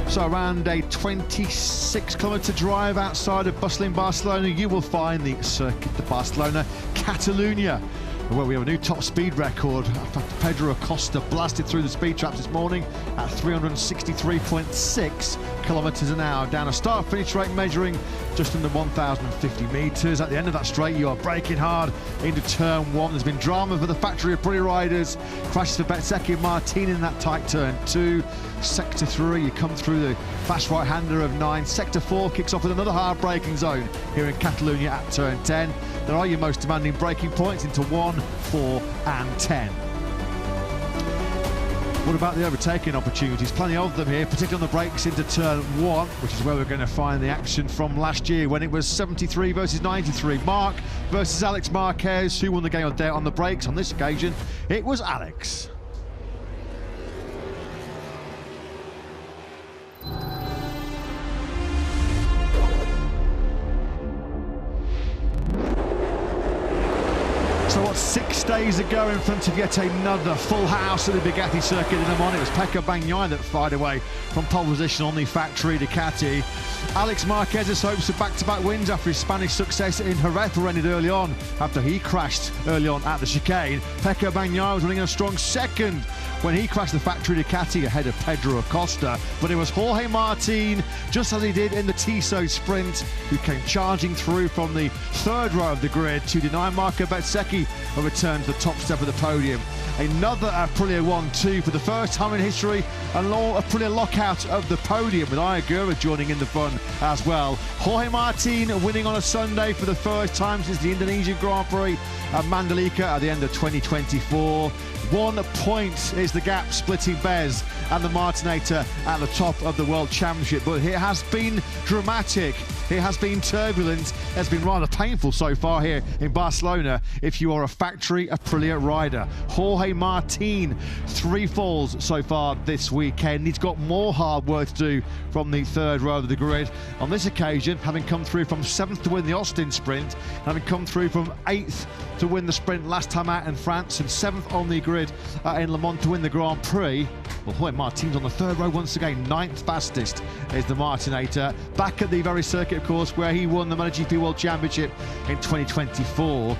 So around a 26-kilometre drive outside of bustling Barcelona, you will find the Circuit de Barcelona, Catalunya, where we have a new top speed record. Pedro Acosta blasted through the speed traps this morning at 363.6 kilometres an hour, down a start-finish rate measuring just under 1,050 metres. At the end of that straight, you are braking hard into turn one. There's been drama for the factory Aprilia riders. Crashes for Bezzecchi and Martin in that tight turn two. Sector 3, you come through the fast right-hander of 9. Sector 4 kicks off with another hard braking zone here in Catalunya at turn 10. There are your most demanding braking points into 1, 4 and 10. What about the overtaking opportunities? Plenty of them here, particularly on the brakes into turn 1, which is where we're going to find the action from last year when it was 73 versus 93. Marc versus Alex Marquez. Who won the game of there on the brakes? On this occasion, it was Alex. So what's 6 days ago in front of yet another full house at the Bugatti circuit in Le Mans? It was Pecco Bagnaia that fired away from pole position on the factory Ducati. Alex Marquez's hopes of back-to-back wins after his Spanish success in Jerez were ended early on after he crashed early on at the chicane. Pecco Bagnaia was running a strong second when he crashed the factory Ducati ahead of Pedro Acosta, but it was Jorge Martin, just as he did in the Tissot sprint, who came charging through from the third row of the grid to deny Marco Bezzecchi a return to the top step of the podium. Another Aprilia 1-2 for the first time in history, and Aprilia lockout of the podium with Ayagura joining in the fun as well. Jorge Martin winning on a Sunday for the first time since the Indonesian Grand Prix at Mandalika at the end of 2024. 1 point is the gap splitting Bez and the Martinator at the top of the World Championship, but it has been dramatic. It has been turbulent. It has been rather painful so far here in Barcelona if you are a factory Aprilia rider. Jorge Martin, 3 falls so far this weekend. He's got more hard work to do from the third row of the grid. On this occasion, having come through from 7th to win the Austin sprint, having come through from 8th to win the sprint last time out in France, and 7th on the grid in Le Mans to win the Grand Prix. Well, Jorge Martin's on the third row once again. 9th fastest is the Martinator. Back at the very circuit, of course, where he won the MotoGP World Championship in 2024.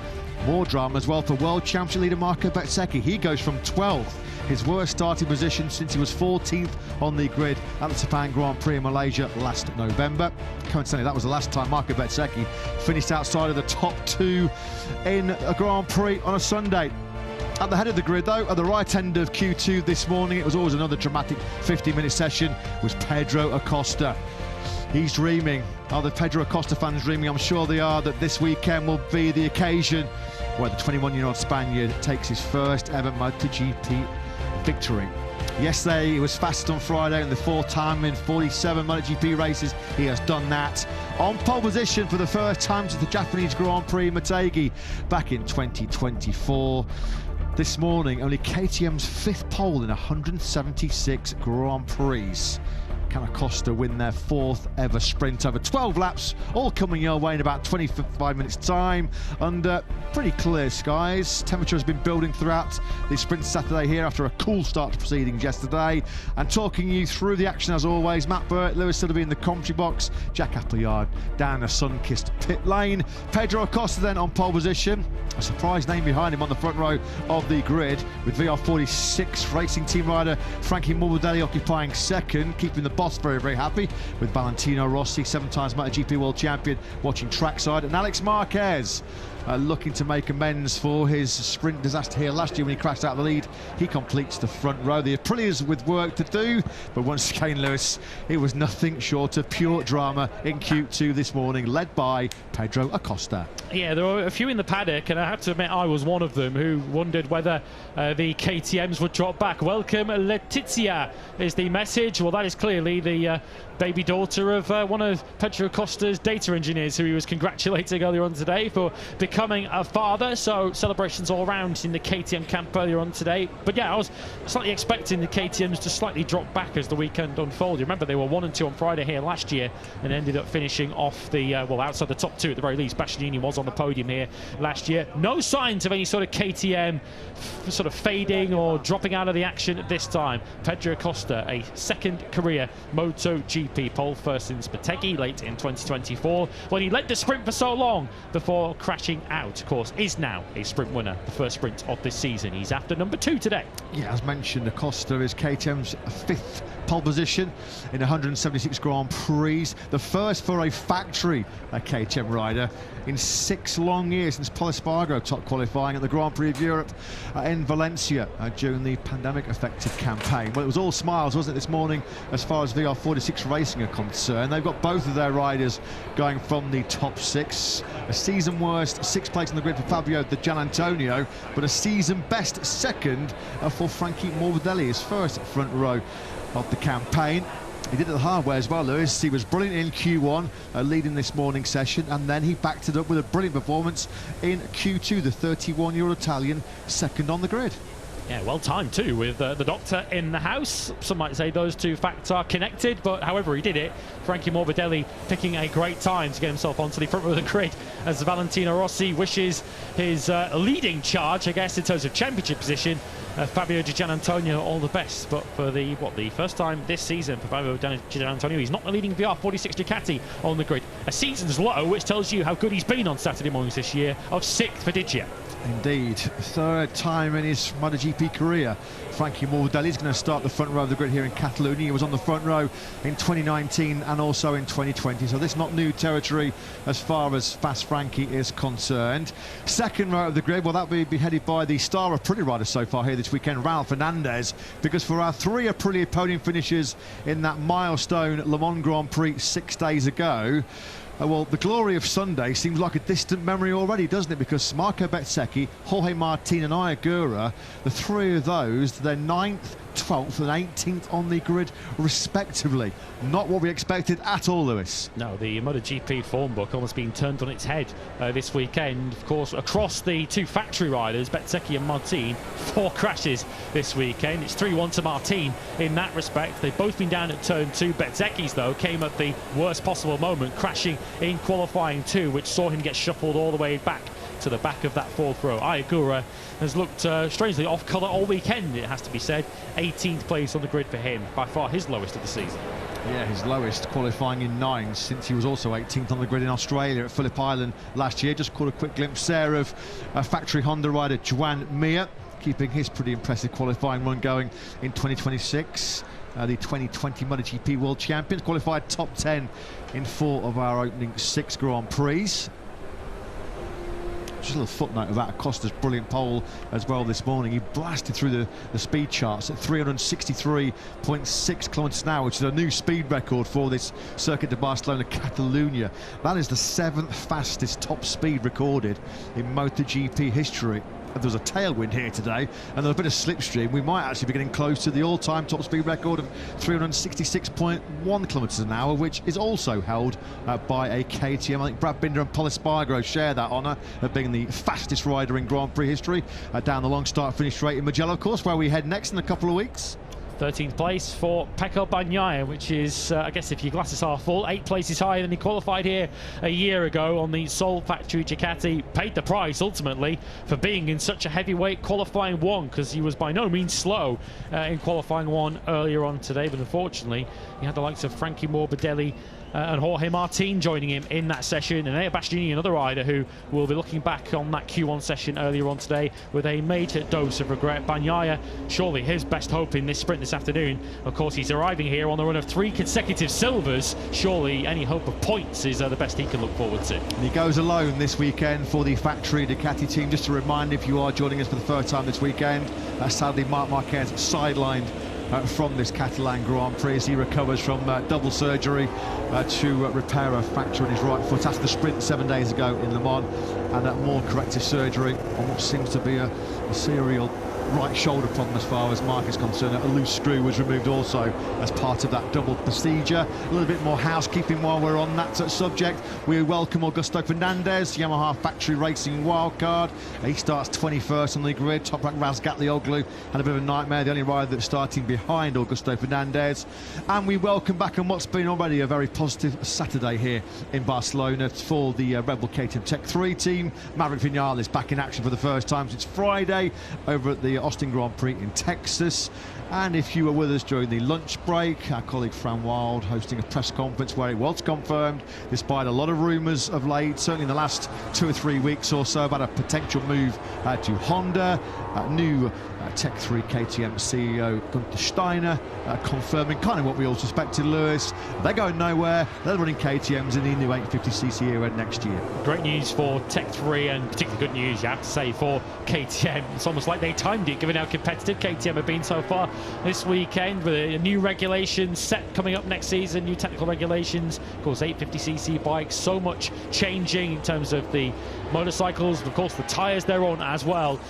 More drama as well for World Championship leader Marco Bezzecchi. He goes from 12th, his worst starting position since he was 14th on the grid at the Sepang Grand Prix in Malaysia last November. Coincidentally, that was the last time Marco Bezzecchi finished outside of the top 2 in a Grand Prix on a Sunday. At the head of the grid, though, at the right end of Q2 this morning, it was always another dramatic 50-minute session, was Pedro Acosta. He's dreaming. Are the Pedro Acosta fans dreaming? I'm sure they are, that this weekend will be the occasion where the 21-year-old Spaniard takes his first ever MotoGP victory. Yesterday, he was fast on Friday, and the 4th time in 47 MotoGP races, he has done that. On pole position for the first time since the Japanese Grand Prix Motegi back in 2024. This morning, only KTM's 5th pole in 176 Grand Prix. Can Acosta win their 4th ever sprint over 12 laps, all coming your way in about 25 minutes time under pretty clear skies. Temperature has been building throughout the sprint Saturday here after a cool start to proceedings yesterday. And talking you through the action as always, Matt Burt, Lewis Sutterby in the commentary box, Jack Appleyard down a sun-kissed pit lane. Pedro Acosta then on pole position, a surprise name behind him on the front row of the grid, with VR46 racing team rider Frankie Morbidelli occupying 2nd, keeping the boss very, very happy, with Valentino Rossi, 7 times MotoGP World Champion, watching trackside, and Alex Marquez looking to make amends for his sprint disaster here last year when he crashed out the lead. He completes the front row. The Aprilia's with work to do, but once again, Lewis, it was nothing short of pure drama in Q2 this morning, led by Pedro Acosta. Yeah, there were a few in the paddock, and I have to admit I was one of them who wondered whether the KTMs would drop back. Welcome, Letizia, is the message. Well, that is clearly the baby daughter of one of Pedro Acosta's data engineers, who he was congratulating earlier on today for becoming a father. So celebrations all around in the KTM camp earlier on today. But yeah, I was slightly expecting the KTMs to slightly drop back as the weekend unfolded. Remember, they were 1 and 2 on Friday here last year and ended up finishing off the well, outside the top 2 at the very least. Bastianini was on the podium here last year. No signs of any sort of KTM sort of fading or dropping out of the action at this time. Pedro Acosta, a 2nd career MotoGP pole, first since Beteghi late in 2024, when he led the sprint for so long before crashing out. Of course, is now a sprint winner, the first sprint of this season. He's after number 2 today. Yeah, as mentioned, Acosta is KTM's 5th pole position in 176 Grand Prix, the first for a factory KTM rider in 6 long years since Pol Espargaro top qualifying at the Grand Prix of Europe in Valencia during the pandemic-affected campaign. Well, it was all smiles, wasn't it, this morning as far as VR46 Racing are concerned. They've got both of their riders going from the top 6. A season worst 6th place on the grid for Fabio Di Giannantonio, but a season best 2nd for Frankie Morbidelli, his first front row of the campaign. He did it the hard way as well, Lewis. He was brilliant in Q1, leading this morning session, and then he backed it up with a brilliant performance in Q2, the 31-year-old Italian, 2nd on the grid. Yeah, well timed too, with the doctor in the house. Some might say those two facts are connected, but however he did it, Frankie Morbidelli picking a great time to get himself onto the front of the grid as Valentino Rossi wishes his leading charge, I guess, in terms of championship position, Fabio Di Giannantonio, all the best. But for the first time this season for Fabio Di Giannantonio, he's not the leading VR46 Ducati on the grid. A season's low, which tells you how good he's been on Saturday mornings this year, of 6th for Digia. Indeed, 3rd time in his MotoGP career. Frankie Morbidelli is going to start the front row of the grid here in Catalonia. He was on the front row in 2019 and also in 2020, so this is not new territory as far as Fast Frankie is concerned. 2nd row of the grid, well, that will be headed by the star of Aprilia riders so far here this weekend, Raul Fernandez, because for our 3 Aprilia podium finishes in that milestone Le Mans Grand Prix 6 days ago, well, the glory of Sunday seems like a distant memory already, doesn't it? Because Marco Bezzecchi, Jorge Martin and Ayagura, the 3 of those, they're 9th, 12th and 18th on the grid respectively. Not what we expected at all, Lewis. No, the MotoGP form book almost being turned on its head this weekend. Of course, across the 2 factory riders, Bezzecchi and Martin, 4 crashes this weekend. It's 3-1 to Martin in that respect. They've both been down at turn 2. Bezzecchi's, though, came at the worst possible moment, crashing in qualifying 2, which saw him get shuffled all the way back to the back of that 4th row. Ayagura has looked strangely off colour all weekend, it has to be said. 18th place on the grid for him, by far his lowest of the season. Yeah, his lowest, qualifying in 9 since he was also 18th on the grid in Australia at Phillip Island last year. Just caught a quick glimpse there of factory Honda rider Juan Mir, keeping his pretty impressive qualifying run going in 2026. The 2020 MotoGP World Champions, qualified top 10 in 4 of our opening 6 Grand Prix. Just a little footnote of that, Acosta's brilliant pole as well this morning. He blasted through the speed charts at 363.6 kilometres an hour, which is a new speed record for this Circuit de Barcelona Catalunya. That is the 7th fastest top speed recorded in MotoGP history. There was a tailwind here today and there was a bit of slipstream. We might actually be getting close to the all-time top speed record of 366.1 kilometres an hour, which is also held by a KTM. I think Brad Binder and Pol Espargaro share that honour of being the fastest rider in Grand Prix history down the long start-finish straight in Mugello, of course, where we head next in a couple of weeks. 13th place for Pecco Bagnaia, which is, I guess if your glasses are full, 8 places higher than he qualified here a year ago on the sole factory Ducati. Paid the price, ultimately, for being in such a heavyweight qualifying 1, because he was by no means slow in qualifying 1 earlier on today, but unfortunately, he had the likes of Frankie Morbidelli and Jorge Martin joining him in that session, and Enea Bastianini, another rider who will be looking back on that Q1 session earlier on today with a major dose of regret. Bagnaia, surely his best hope in this sprint this afternoon. Of course, he's arriving here on the run of 3 consecutive silvers. Surely any hope of points is the best he can look forward to. And he goes alone this weekend for the factory Ducati team. Just a reminder, if you are joining us for the first time this weekend, sadly Marc Marquez sidelined from this Catalan Grand Prix as he recovers from double surgery to repair a fracture in his right foot after the sprint 7 days ago in Le Mans, and more corrective surgery on what seems to be a serial right shoulder problem as far as Mark is concerned. A loose screw was removed also as part of that double procedure. A little bit more housekeeping while we're on that subject. We welcome Augusto Fernandez, Yamaha Factory Racing wildcard. He starts 21st on the grid. Toprak Razgatlioglu had a bit of a nightmare, the only rider that's starting behind Augusto Fernandez. And we welcome back on what's been already a very positive Saturday here in Barcelona for the Red Bull KTM Tech 3 team. Maverick Vinales back in action for the first time since Friday over at the Austin Grand Prix in Texas. And if you were with us during the lunch break, our colleague Fran Wild hosting a press conference where it was confirmed, despite a lot of rumours of late, certainly in the last 2 or 3 weeks or so, about a potential move to Honda. New Tech 3 KTM CEO Gunther Steiner confirming kind of what we all suspected, Lewis. They're going nowhere. They're running KTMs in the new 850cc era next year. Great news for Tech 3, and particularly good news, you have to say, for KTM. It's almost like they timed it, given how competitive KTM have been so far this weekend, with a new regulations set coming up next season, new technical regulations, of course 850cc bikes, so much changing in terms of the motorcycles, of course the tyres they're on as well.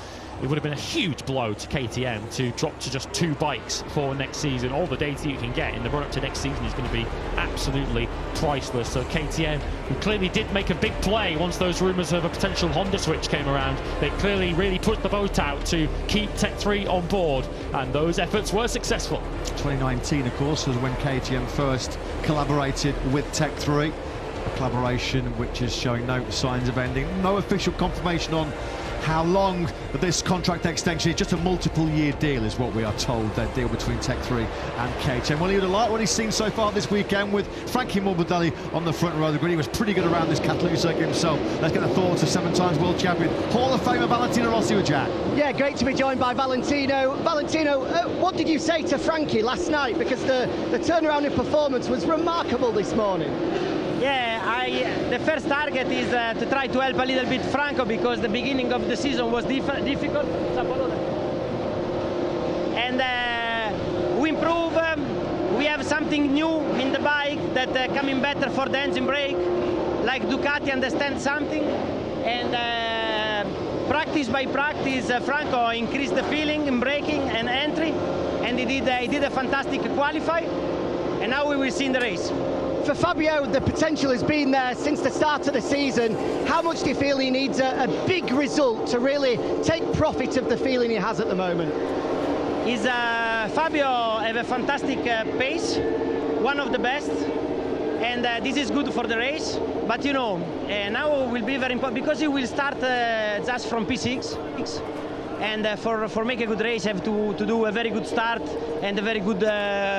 It would have been a huge blow to KTM to drop to just 2 bikes for next season. All the data you can get in the run-up to next season is going to be absolutely priceless. So KTM, who clearly did make a big play once those rumours of a potential Honda switch came around, they clearly really put the boat out to keep Tech 3 on board, and those efforts were successful. 2019, of course, was when KTM first collaborated with Tech 3. A collaboration which is showing no signs of ending. No official confirmation on how long this contract extension is. Just a multiple-year deal is what we are told, that deal between Tech 3 and KTM. Well, he would have liked what he's seen so far this weekend with Frankie Morbidelli on the front row of the grid. He was pretty good around this Catalan circuit himself. Let's get the thoughts of 7-time world champion, Hall of Famer Valentino Rossi with Jack. Yeah, great to be joined by Valentino. Valentino, what did you say to Frankie last night? Because the turnaround in performance was remarkable this morning. Yeah, the first target is to try to help a little bit Franco, because the beginning of the season was difficult. And we improve. We have something new in the bike that coming better for the engine brake. Like Ducati understands something. And practice by practice, Franco increased the feeling in braking and entry. And he did a fantastic qualify. And now we will see in the race. For Fabio, the potential has been there since the start of the season. How much do you feel he needs a big result to really take profit of the feeling he has at the moment? Fabio have a fantastic pace, one of the best, and this is good for the race. But you know, now will be very important, because he will start just from P6. And for make a good race, have to do a very good start and a very good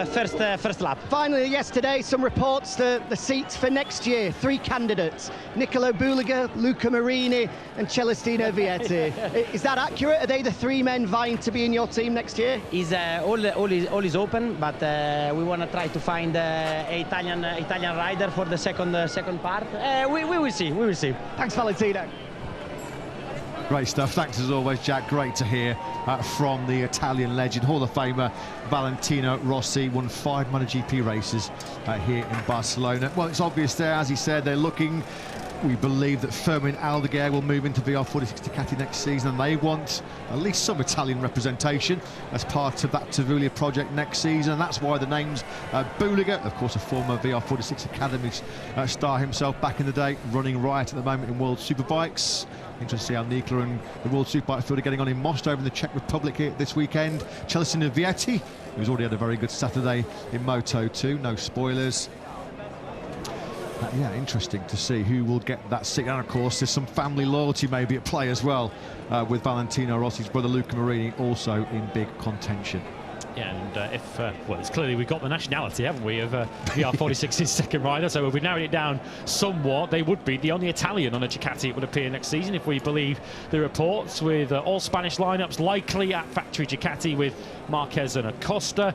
first lap. Finally, yesterday, some reports the seats for next year. 3 candidates: Nicolo Bulega, Luca Marini and Celestino Vietti. Is that accurate? Are they the 3 men vying to be in your team next year? All is open, but we want to try to find an Italian rider for the second part. We will see. Thanks, Valentino. Great stuff. Thanks as always, Jack. Great to hear from the Italian legend, Hall of Famer Valentino Rossi. Won 5 MotoGP races here in Barcelona. Well, it's obvious there, as he said, they're looking. We believe that Fermin Aldeguer will move into VR46 Ducati next season, and they want at least some Italian representation as part of that Tavuglia project next season. And that's why the name's Bulega, of course, a former VR46 Academy star himself back in the day, running riot at the moment in World Superbikes. Interesting to see how Nicolo and the World Superbike field are getting on in Most over in the Czech Republic here this weekend. Celestino Vietti, who's already had a very good Saturday in Moto2, no spoilers. Yeah, interesting to see who will get that seat. And of course, there's some family loyalty maybe at play as well, with Valentino Rossi's brother Luca Marini also in big contention. Yeah, and well, it's clearly we've got the nationality, haven't we, of VR46's second rider. So if we narrowed it down somewhat, they would be the only Italian on a Ducati, it would appear, next season, if we believe the reports, with all Spanish lineups likely at factory Ducati, with Marquez and Acosta.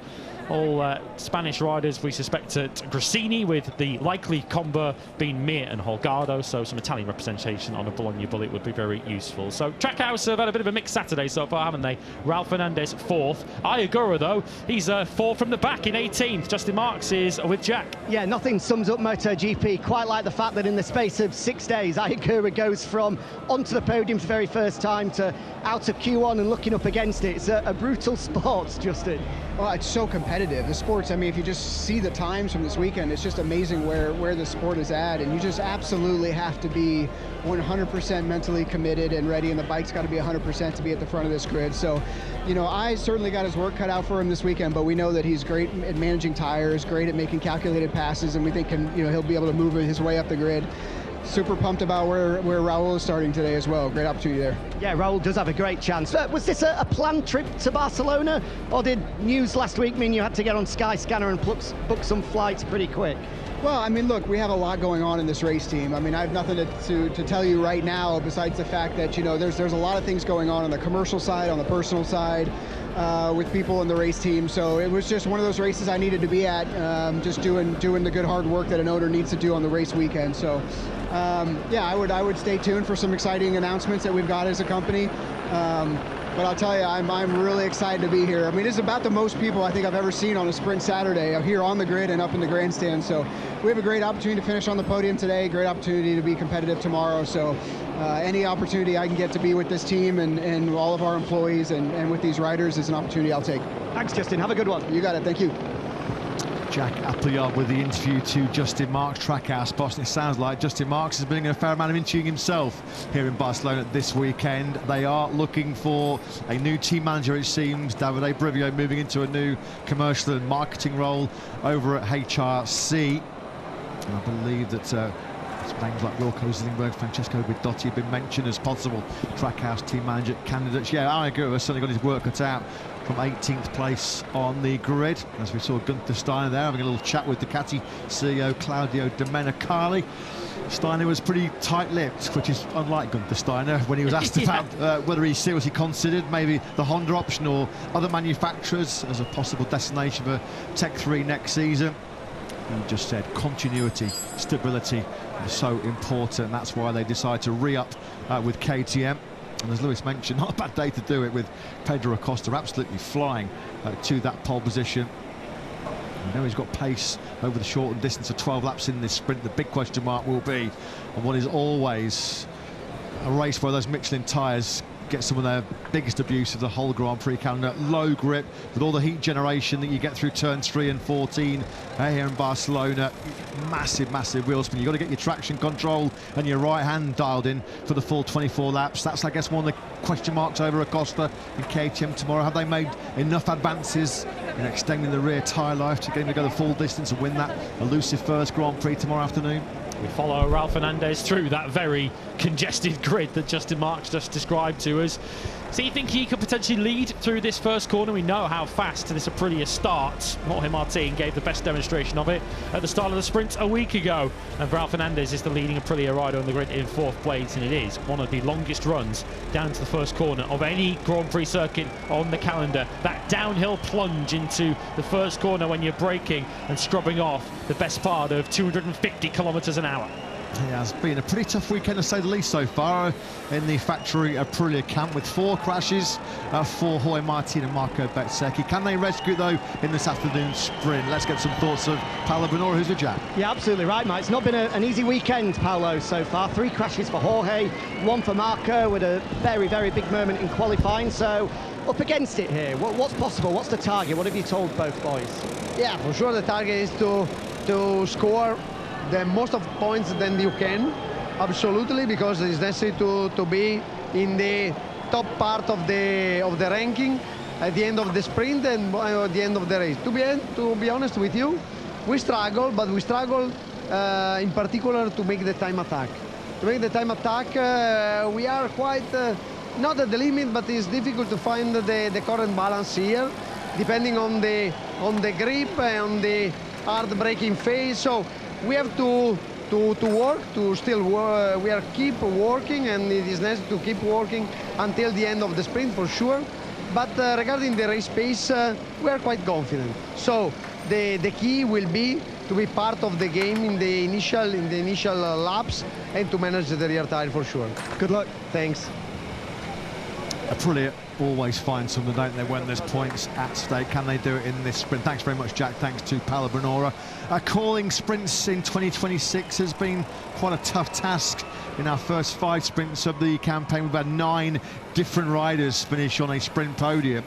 All Spanish riders, we suspect, at Gresini, with the likely combo being Mir and Holgado. So some Italian representation on a Bologna bullet would be very useful. So Trackhouse have had a bit of a mixed Saturday so far, haven't they? Ralph Fernandez 4th. Ayagura, though, he's 4 from the back in 18th. Justin Marks is with Jack. Yeah, nothing sums up MotoGP quite like the fact that in the space of 6 days, Ayagura goes from onto the podium for the very first time to out of Q1 and looking up against it. It's a brutal sport, Justin. Well, it's so competitive. The sports, I mean, if you just see the times from this weekend, it's just amazing where the sport is at, and you just absolutely have to be 100% mentally committed and ready, and the bike's got to be 100% to be at the front of this grid. So, you know, I certainly got his work cut out for him this weekend, but we know that he's great at managing tires, great at making calculated passes, and we think he'll be able to move his way up the grid. super pumped about where Raul is starting today as well. Great opportunity there. Yeah, Raul does have a great chance. Was this a planned trip to Barcelona, or did news last week mean you had to get on Skyscanner and book some flights pretty quick? Well, I mean, look, we have a lot going on in this race team. I mean, I have nothing to tell you right now besides the fact that, you know, there's a lot of things going on the commercial side, on the personal side, with people in the race team. So it was just one of those races I needed to be at, just doing the good hard work that an owner needs to do on the race weekend. So yeah, I would stay tuned for some exciting announcements that we've got as a company. But I'll tell you, I'm really excited to be here. I mean, this is about the most people I think I've ever seen on a sprint Saturday. I'm here on the grid and up in the grandstand. So we have a great opportunity to finish on the podium today, great opportunity to be competitive tomorrow. So any opportunity I can get to be with this team and all of our employees and with these riders is an opportunity I'll take. Thanks, Justin. Have a good one. You got it. Thank you. Jack Appleyard with the interview to Justin Marks, Trackhouse boss. And it sounds like Justin Marks has been doing a fair amount of interviewing himself here in Barcelona this weekend. They are looking for a new team manager, it seems. Davide Brivio moving into a new commercial and marketing role over at HRC. And I believe that names like Wilco Zillingberg, Francesco Guidotti have been mentioned as possible Trackhouse team manager candidates. Yeah, I agree. We've certainly got his work cut out from 18th place on the grid, as we saw Gunther Steiner there having a little chat with Ducati CEO Claudio Domenicali. Steiner was pretty tight-lipped, which is unlike Gunther Steiner when he was asked about whether he seriously considered maybe the Honda option or other manufacturers as a possible destination for Tech 3 next season. He just said continuity, stability is so important. That's why they decided to re-up with KTM. And as Lewis mentioned, not a bad day to do it, with Pedro Acosta absolutely flying to that pole position. I know he's got pace over the shortened distance of 12 laps in this sprint. The big question mark will be on what is always a race where those Michelin tyres get some of their biggest abuse of the whole Grand Prix calendar. Low grip with all the heat generation that you get through turns 3 and 14 here in Barcelona. Massive wheel spin. You've got to get your traction control and your right hand dialed in for the full 24 laps. That's, I guess, one of the question marks over Acosta and KTM tomorrow. Have they made enough advances in extending the rear tyre life to get him to go the full distance and win that elusive first Grand Prix tomorrow afternoon? We follow Ralph Fernandez through that very congested grid that Justin Marks just described to us. So you think he could potentially lead through this first corner? We know how fast this Aprilia starts. Jorge Martin gave the best demonstration of it at the start of the sprint a week ago. And Ralph Fernandez is the leading Aprilia rider on the grid in 4th place, and it is one of the longest runs down to the first corner of any Grand Prix circuit on the calendar. That downhill plunge into the first corner when you're braking and scrubbing off the best part of 250 kilometers an hour. It has been a pretty tough weekend, to say the least, so far in the factory Aprilia camp, with 4 crashes for Jorge Martin and Marco Bezzecchi. Can they rescue, though, in this afternoon sprint? Let's get some thoughts of Paolo Bonora, who's with Jack. Yeah, absolutely right, Mike. It's not been an easy weekend, Paolo, so far. 3 crashes for Jorge, 1 for Marco, with a very big moment in qualifying. So up against it here. What's possible? What's the target? What have you told both boys? Yeah, for sure the target is to score the most of points that you can, absolutely, because it's necessary to be in the top part of the ranking at the end of the sprint and at the end of the race. To be honest with you, we struggle, but we struggle in particular to make the time attack. To make the time attack, we are quite not at the limit, but it's difficult to find the current balance here, depending on the grip and on the hard braking phase. So we have to work, to still work. We are keep working, and it is necessary to keep working until the end of the sprint for sure. But regarding the race pace, we are quite confident. So the key will be to be part of the game in the initial laps and to manage the rear tire for sure. Good luck. Thanks. Aprilia always find something, don't they, when there's points at stake. Can they do it in this sprint? Thanks very much, Jack. Thanks to Paolo Bonora. Calling sprints in 2026 has been quite a tough task. In our first 5 sprints of the campaign, we've had 9 different riders finish on a sprint podium.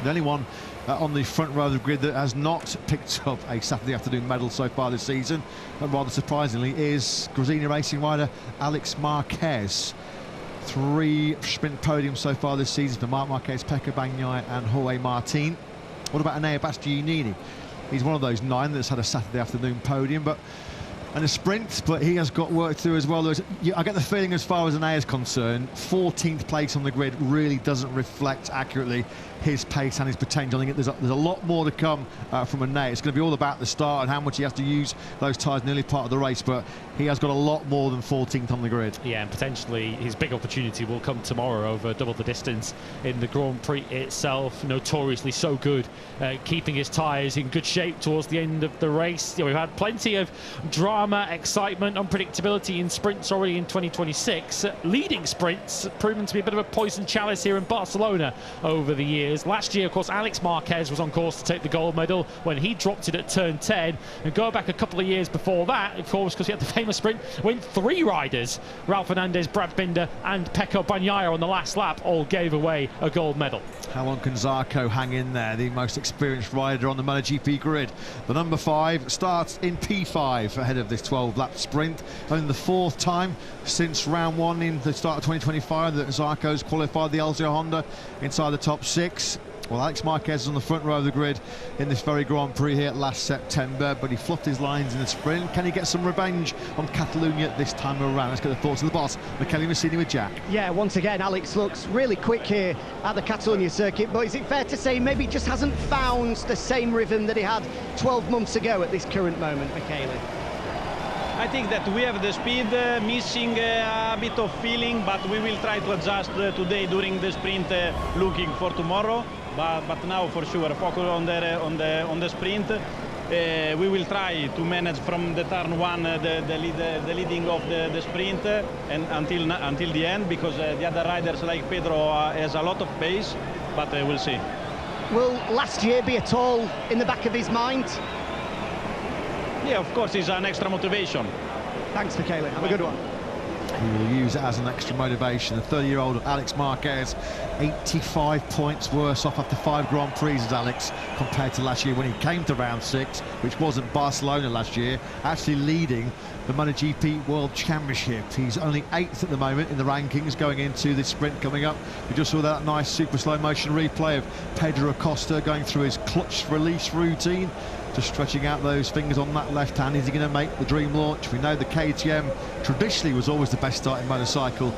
The only one on the front row of the grid that has not picked up a Saturday afternoon medal so far this season, and rather surprisingly, is Gresini racing rider Alex Marquez. 3 sprint podiums so far this season for Marc Marquez, Pecco Bagnaia and Jorge Martin. What about Enea Bastianini? He's one of those 9 that's had a Saturday afternoon podium, but and a sprint, but he has got work to do as well. I get the feeling, as far as Anae is concerned, 14th place on the grid really doesn't reflect accurately his pace and his potential. I think there's a lot more to come from Anae. It's going to be all about the start and how much he has to use those tyres in the early part of the race, but he has got a lot more than 14th on the grid. Yeah, and potentially his big opportunity will come tomorrow over double the distance in the Grand Prix itself. Notoriously so good, keeping his tyres in good shape towards the end of the race. We've had plenty of drama, excitement, unpredictability in sprints already in 2026. Leading sprints proven to be a bit of a poison chalice here in Barcelona over the years. Last year, of course, Alex Marquez was on course to take the gold medal when he dropped it at turn 10. And go back a couple of years before that, of course, because he had the famous sprint when 3 riders, Ralph Fernandez, Brad Binder and Pecco Bagnaia on the last lap, all gave away a gold medal. How long can Zarco hang in there, the most experienced rider on the MotoGP grid? The number 5 starts in P5 ahead of this 12-lap sprint. Only the 4th time since round 1 in the start of 2025 that Zarco's qualified the LCR Honda inside the top 6. Well, Alex Marquez is on the front row of the grid in this very Grand Prix here last September, but he fluffed his lines in the sprint. Can he get some revenge on Catalonia this time around? Let's get the thoughts of the boss, Michele Massini, with Jack. Yeah, once again, Alex looks really quick here at the Catalonia circuit, but is it fair to say maybe he just hasn't found the same rhythm that he had 12 months ago at this current moment, Michele? I think that we have the speed missing a bit of feeling, but we will try to adjust today during the sprint, looking for tomorrow. But now for sure, focus on the sprint. We will try to manage from the turn 1 the leading of the sprint and until the end, because the other riders like Pedro has a lot of pace, but we'll see. Will last year be at all in the back of his mind? Yeah, of course, it's an extra motivation. Thanks, Michele. Have a good one. He will use it as an extra motivation. The 30-year-old Alex Marquez, 85 points worse off after 5 Grand Prix as Alex, compared to last year when he came to round 6, which wasn't Barcelona last year, actually leading the MotoGP World Championship. He's only 8th at the moment in the rankings going into this sprint coming up. We just saw that nice super slow motion replay of Pedro Acosta going through his clutch release routine, just stretching out those fingers on that left hand. Is he going to make the dream launch? We know the KTM traditionally was always the best starting motorcycle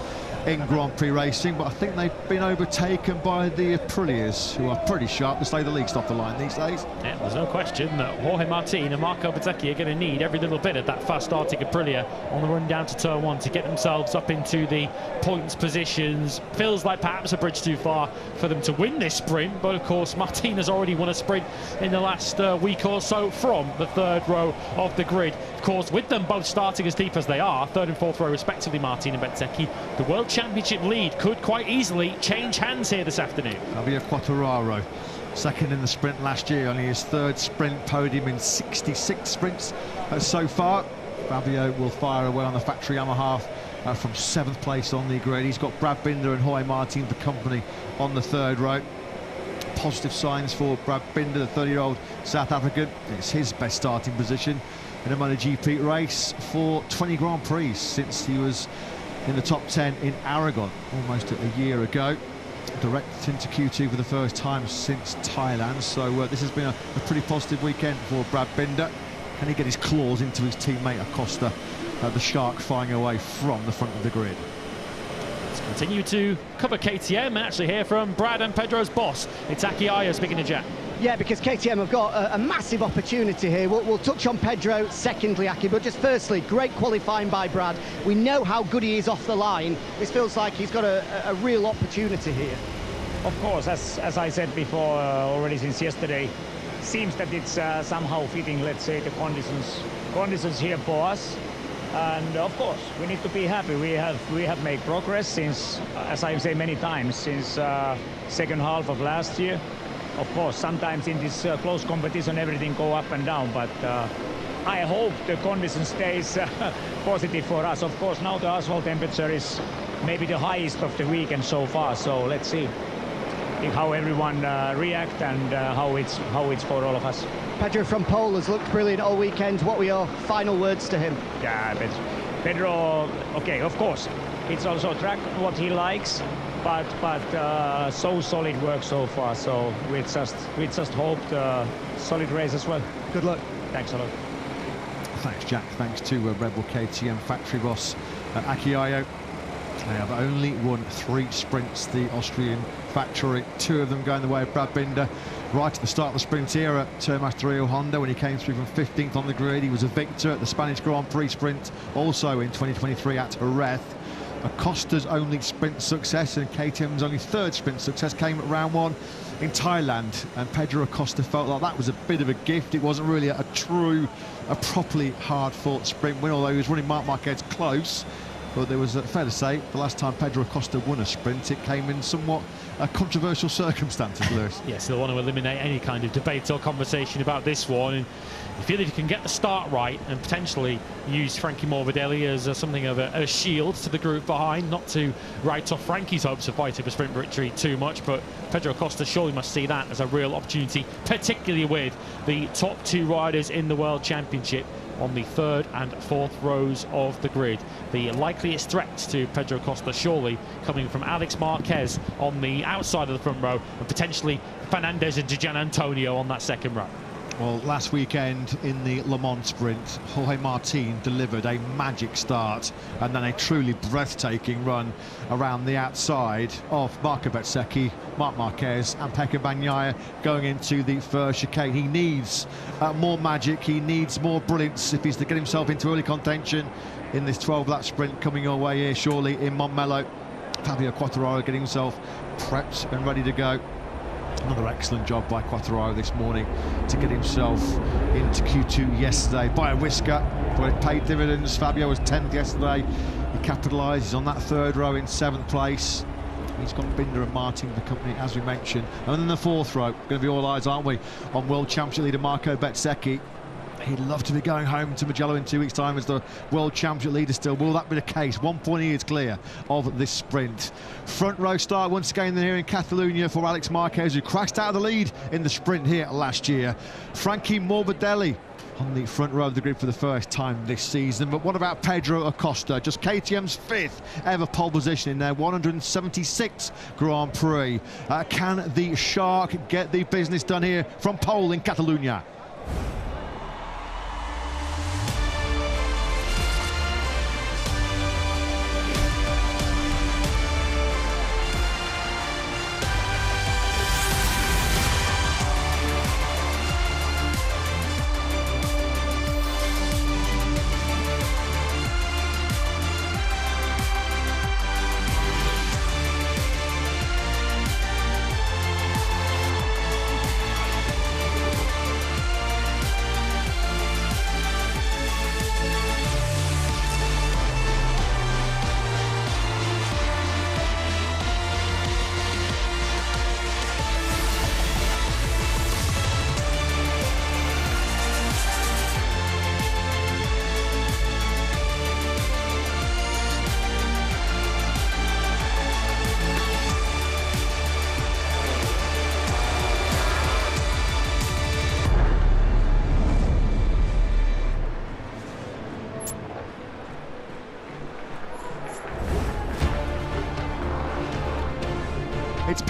in Grand Prix racing, but I think they've been overtaken by the Aprilias, who are pretty sharp, to say the least, off the line these days. Yeah, there's no question that Jorge Martin and Marco Bezzecchi are going to need every little bit of that fast-starting Aprilia on the run down to turn 1 to get themselves up into the points positions. Feels like perhaps a bridge too far for them to win this sprint, but of course Martin has already won a sprint in the last week or so from the 3rd row of the grid. Of course, with them both starting as deep as they are, 3rd and 4th row respectively, Martin and Bezzecchi, the World Championship lead could quite easily change hands here this afternoon. Fabio Quartararo, 2nd in the sprint last year, only his 3rd sprint podium in 66 sprints so far. Fabio will fire away on the factory Yamaha from 7th place on the grid. He's got Brad Binder and Jorge Martin for company on the 3rd row. Positive signs for Brad Binder, the 30-year-old South African. It's his best starting position in a MotoGP race for 20 Grand Prix since he was in the top 10 in Aragon almost a year ago. Direct into Q2 for the first time since Thailand, so this has been a pretty positive weekend for Brad Binder. Can he get his claws into his teammate Acosta, the Shark, flying away from the front of the grid? Let's continue to cover KTM and actually hear from Brad and Pedro's boss, Itaki Aya, speaking to Jack. Yeah, because KTM have got a massive opportunity here. We'll touch on Pedro secondly, Aki, but just firstly, great qualifying by Brad. We know how good he is off the line. This feels like he's got a real opportunity here. Of course, as I said before, already since yesterday, seems that it's somehow fitting, let's say, the conditions here for us. And of course, we need to be happy. We have made progress since, as I've said many times, since 2nd half of last year. Of course, sometimes in this close competition, everything go up and down, but I hope the condition stays positive for us. Of course, now the asphalt temperature is maybe the highest of the weekend so far, so let's see how everyone react and how it's for all of us. Pedro from Pole has looked brilliant all weekend. What were your final words to him? Yeah, but Pedro, okay, of course, it's also track what he likes, but so solid work so far. So we just hoped solid race as well. Good luck. Thanks a lot. Thanks, Jack. Thanks to Red Bull KTM factory boss Akiayo. They have only won 3 sprints, the Austrian factory, 2 of them going the way of Brad Binder. Right at the start of the sprint here at Termas Trio Honda, when he came through from 15th on the grid, he was a victor at the Spanish Grand Prix sprint, also in 2023 at Jerez. Acosta's only sprint success and KTM's only 3rd sprint success came at round 1 in Thailand, and Pedro Acosta felt like that was a bit of a gift. It wasn't really a properly hard-fought sprint win, although he was running Marc Marquez close. But there was, fair to say, the last time Pedro Acosta won a sprint, it came in somewhat controversial circumstances, Lewis. Yes, they'll want to eliminate any kind of debate or conversation about this one. And you feel if you can get the start right and potentially use Frankie Morbidelli as something of a shield to the group behind, not to write off Frankie's hopes of fighting for sprint victory too much, but Pedro Acosta surely must see that as a real opportunity, particularly with the top 2 riders in the World Championship on the 3rd and 4th rows of the grid. The likeliest threat to Pedro Acosta surely coming from Alex Marquez on the outside of the front row, and potentially Fernandez and Gian Antonio on that 2nd row. Well, last weekend in the Le Mans sprint, Jorge Martin delivered a magic start and then a truly breathtaking run around the outside of Marco Bezzecchi, Marc Marquez and Pecco Bagnaia going into the first chicane. He needs more magic, he needs more brilliance if he's to get himself into early contention in this 12-lap sprint coming your way here shortly in Montmello. Fabio Quartararo getting himself prepped and ready to go. Another excellent job by Quartararo this morning to get himself into Q2 yesterday by a whisker, but it paid dividends. Fabio was 10th yesterday. He capitalised. He's on that 3rd row in 7th place. He's got Binder and Martin in the company, as we mentioned. And then the 4th row, going to be all eyes, aren't we, on World Championship leader Marco Bezzecchi. He'd love to be going home to Mugello in 2 weeks' time as the World Championship leader still. Will that be the case? 1 point he is clear of this sprint. Front row start once again here in Catalonia for Alex Marquez, who crashed out of the lead in the sprint here last year. Frankie Morbidelli on the front row of the grid for the first time this season. But what about Pedro Acosta? Just KTM's 5th ever pole position in their 176th Grand Prix. Can the Shark get the business done here from pole in Catalonia?